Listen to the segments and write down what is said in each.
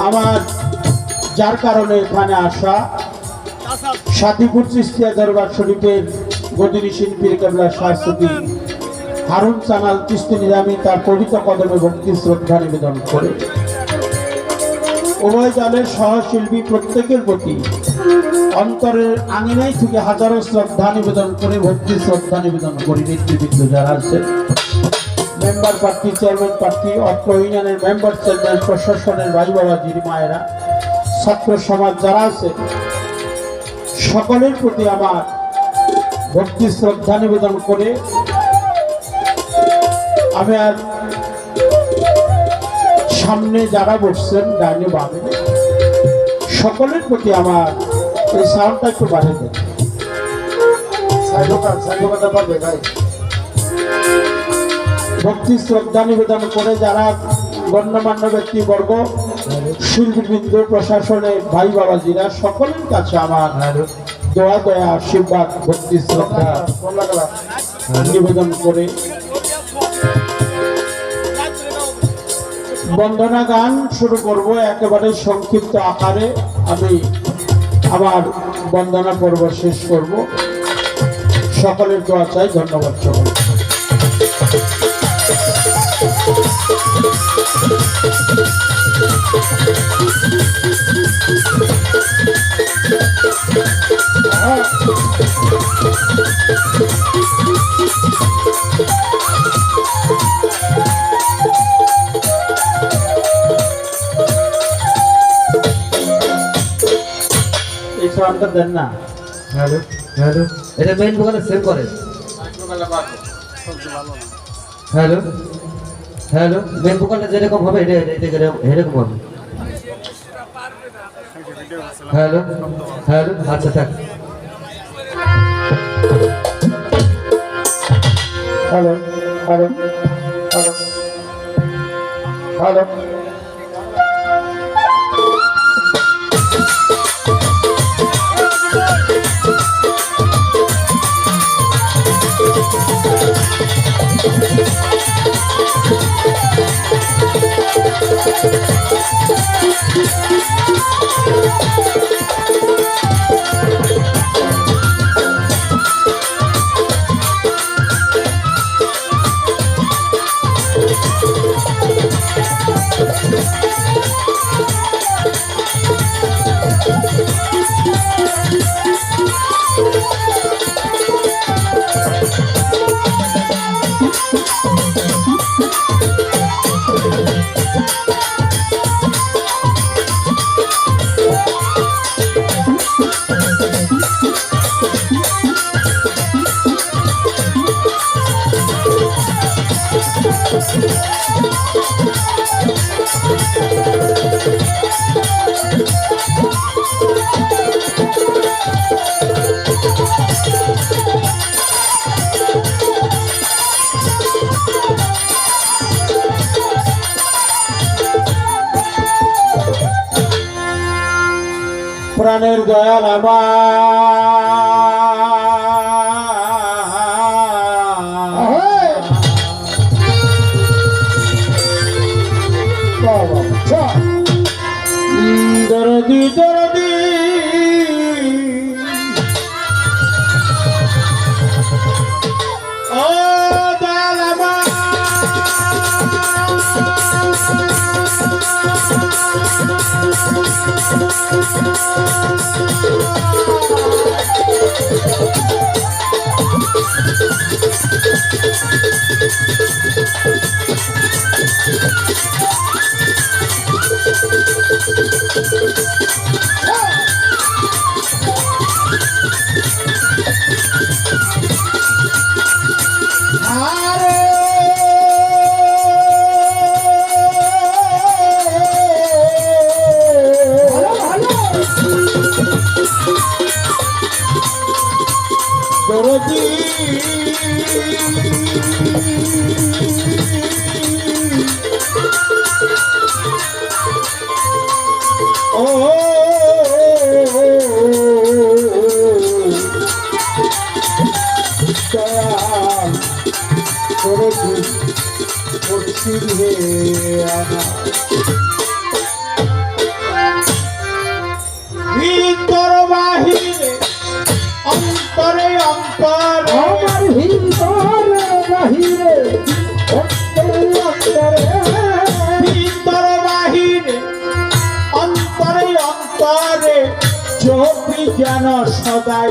আমার যার কারণে এখানে আসা সাদিপুর চিস্তিয়া দরবার শরীফের গদিনী শিল্পীর কেবলা শাহসুফি হারুন চানাল চিস্তি নিজামী তার পবিত্র কদমে ভক্তি শ্রদ্ধা নিবেদন করে উভয় দলের সহশিল্পী প্রত্যেকের প্রতি অন্তরের আঙিনাই থেকে হাজারো শ্রদ্ধা নিবেদন করে ভক্তি শ্রদ্ধা নিবেদন করি। নেতৃবৃন্দ যারা আছে, মেম্বার প্রার্থী, চেয়ারম্যান প্রার্থী, অত্র ইউনিয়নের মেম্বার, চেয়ারম্যান, প্রশাসনের ভাই বাবাজির মায়েরা, ছাত্র সমাজ যারা আছে, সকলের প্রতি আমার ভক্তি শ্রদ্ধা নিবেদন করে আমি আর সামনে যারা বসছেন ডাইনে বামে সকলের প্রতি আমার এই সাউন্ডটা একটু বাড়িয়ে দেন। ভক্তি শ্রদ্ধা নিবেদন করে যারা গণ্যমান্য ব্যক্তিবর্গ, শিল্পীবৃন্দ, প্রশাসনের ভাই বাবাজিরা সকলের কাছে আমার দয়া দয়া আশীর্বাদ ভক্তি শ্রদ্ধা নিবেদন করে বন্দনা গান শুরু করব। একেবারে সংক্ষিপ্ত আকারে আমি আমার বন্দনা পর্ব শেষ করব। সকলের দোয়া চাই। ধন্যবাদ সকল। এই সাউন্ডটা দেন না। হ্যালো হ্যালো, এটা মেইন ভোকালে সেভ করে। হ্যালো হ্যালো, মেইন ভোকালটা যেরকম হবে এটা এরকম হবে। হ্যালো হ্যালো, আচ্ছা থাক। Hello hello hello hello. প্রাণের দয়াল দরদি দরদি ও দয়াল আরে যেন সদাই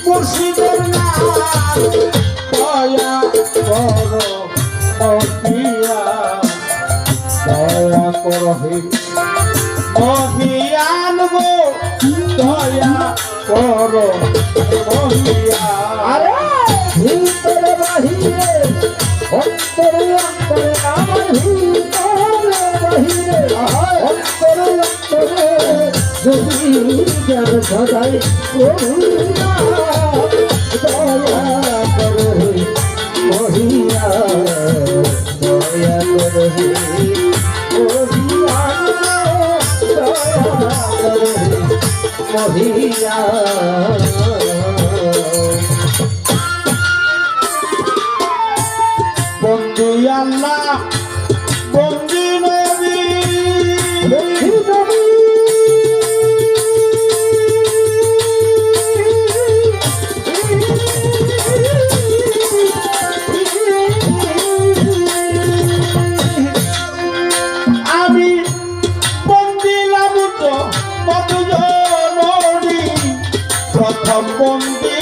মুর্শিদের নাম দয়া করো মহিয়া দয়া করো হে মহিয়ান গো দয়া করো মহিয়া আরে ভিতরে বাহিরে অন্তরে অন্তরে আমার ভিতরে বাহিরে অন্তরে অন্তরে যদি যেন সদাই করুণা দয়া করো হে মহিয়া দয়া করো হে মহিয়া দয়া করো হে মহিয়া বন্দি আল্লাহ বন্দি নবী আমি বন্দিলাম তো মধুজননী প্রথম বন্দি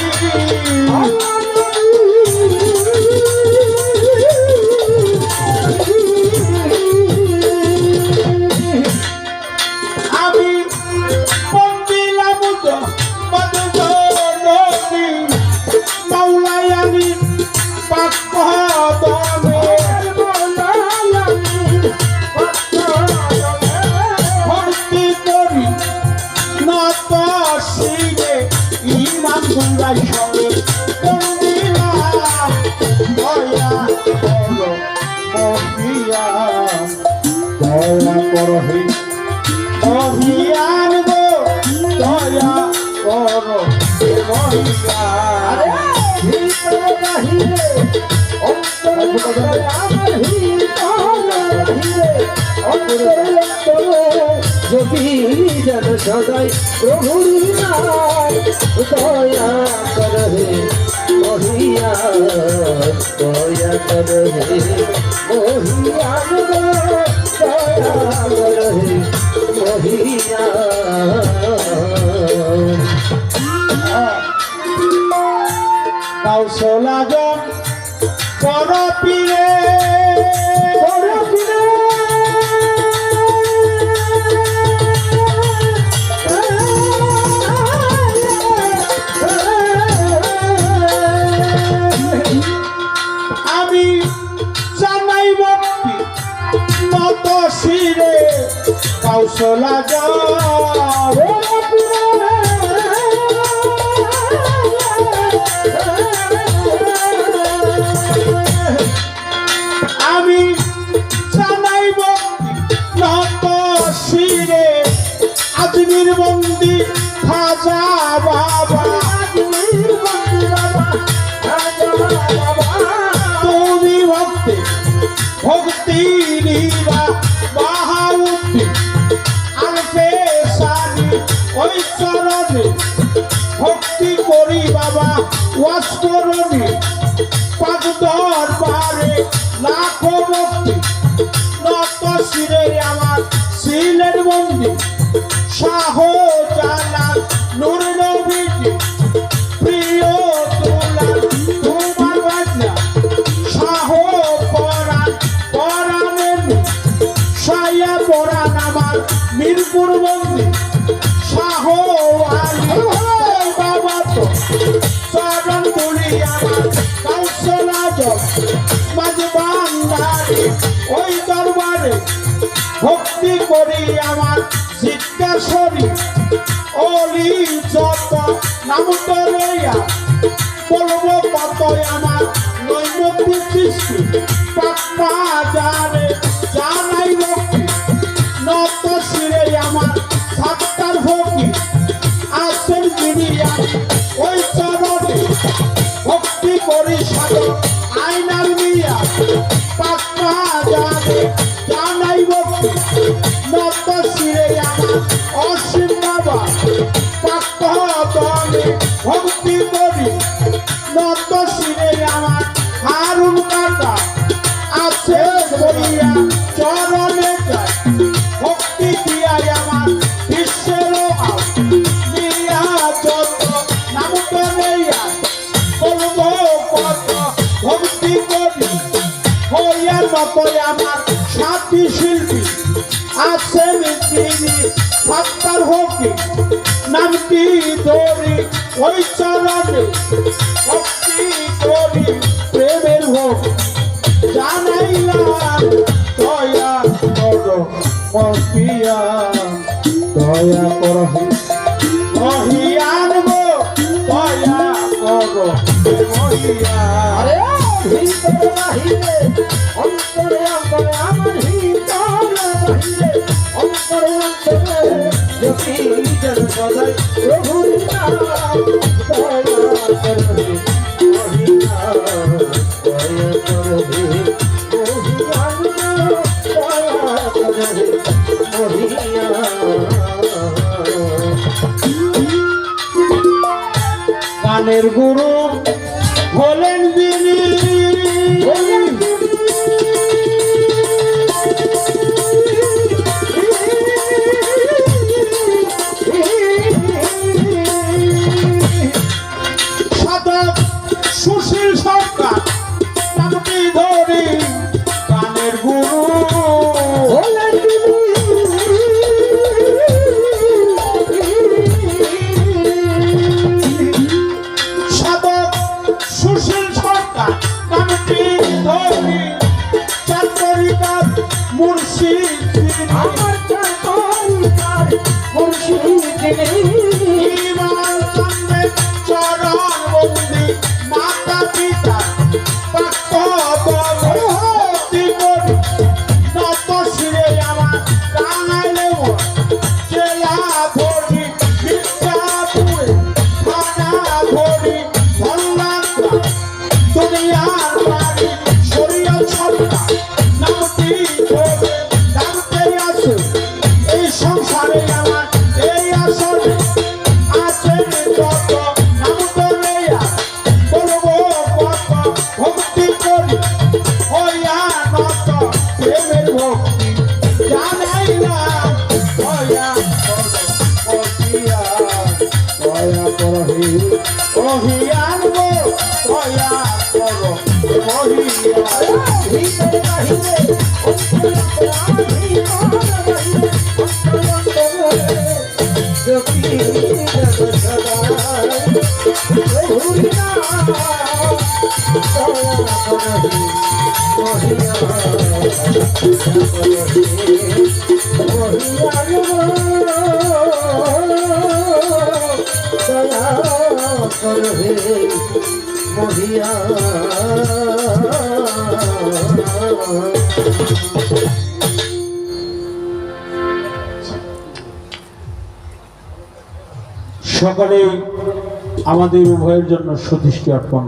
আমি বন্দিলাম তো মধুজননী মাওলাই আমি পাকদমে ভক্তি করি নত শিরে ইমান গুঙ্গাই সবে বন্দিলাম দয়া করো মহিয়া দয়া করো হে মহিয়ান গো দয়া করো হে মহিয়া ভিতরে বাহিরে অন্তরে অন্তরে আমার ভিতরে বাহিরে অন্তরে অন্তরে যদি যেন সদাই প্রভুর নাম দয়া করো হে মহিয়া দয়া করো হে মহিয়া দয়া করো হে মহিয়া কাউসলাজন বড় পীরে বড় পীরে আমি জানাই ভক্তি নত শিরে কাউসলাজন আমি জানাই ভক্তি নত শিরে আজমির বন্দি খাজা বাবা তুমি ভক্তি ভক্তি নিবা বাহাউদ্দিন আলফে সানি ওই চরণে ভক্তি করি বাবা ওয়াস করণি পাক দরবারে লাখো ভক্তি নত শিরে আমার শিলের বন্দি শাহ জালাল নূর নবীজি প্রিয় দুলাল তোমার বাজনা শাহ পরাণ পরাণের সায়া পরাণ আমার মিরপুর বন্দি শাহ আলী বাবা তো চরণ তুলি আমার কাউসলাজ মাঝ বান্দারি ওই দরবারে ভক্তি করি আমার জিজ্ঞাসরি অলি যত নাম তো লইয়া বলবো কত আমার নৈমত্তিক সৃষ্টি পাপ্পা জানে জানাই ভক্তি নত শিরে আমার সাতটার ভক্তি আসেন দুনিয়া ওই চরণে ভক্তি করি সাধন আইনার মিয়া পাপ্পা জানে জানাই ভক্তি নত শিরে আমার অসীম বাবা পাকদমে ভক্তি করি নত শিরে আমার হারুন কাকা আছে বলিয়া চরণে যায় ভক্তি দিয়া আমার আসেন তিনি সত্তার হোকে নামটি ধরি ওই চরণে ভক্তি করি প্রেমের হোক জানাইলাম দয়া করো মহিয়া দয়া করো মহিয়ান গো দয়া করো মহিয়া আরে ভিতরে বাহিরে অন্তরে অন্তরে আমার ভিতরে বাহিরে অন্তরে অন্তরে যদি জন সদাই প্রভুর নাম দয়া করবে মহিয়া দয়া করবে মহিয়া দয়া করবে মহিয়া গানের গুরু হলেন যিনি সাধক সুশীল সরকার নামটি ধরি গানের গুরু হলেন সাধক সুশীল সরকার নামটি ধরি চাকরিকার মুর্শিদ আমার চাকরিকার মুর্শিদ ইমান চন্দ্রের চরণ বন্দি মাতা পিতা ভক্তি করি নত শিরে আমার টাঙাইলে জেলা ভরি বিদ্যাপুরে থানা ভরি ধন্যাত্রা দুনিয়ার বাড়ি শরীয় ছটকা নামটি ধরে ডাকতে আসে এই সংসারে আমার এই আসরে আছেন যত নাম ধরে বলবো কত ভক্তি করি হইয়া নত প্রেমের ভক্তি জানাইলাম দয়া করো মহিয়া দয়া করো মহিয়ান গো দয়া করো মহিয়া ভিতরে বাহিরে অন্তরে অন্তরে যদি জন সদাই প্রভুর নাম দয়া করবে মহিয়া দয়া করবে মহিয়া সকলেই আমাদের উভয়ের জন্য সুদৃষ্টি অর্পণ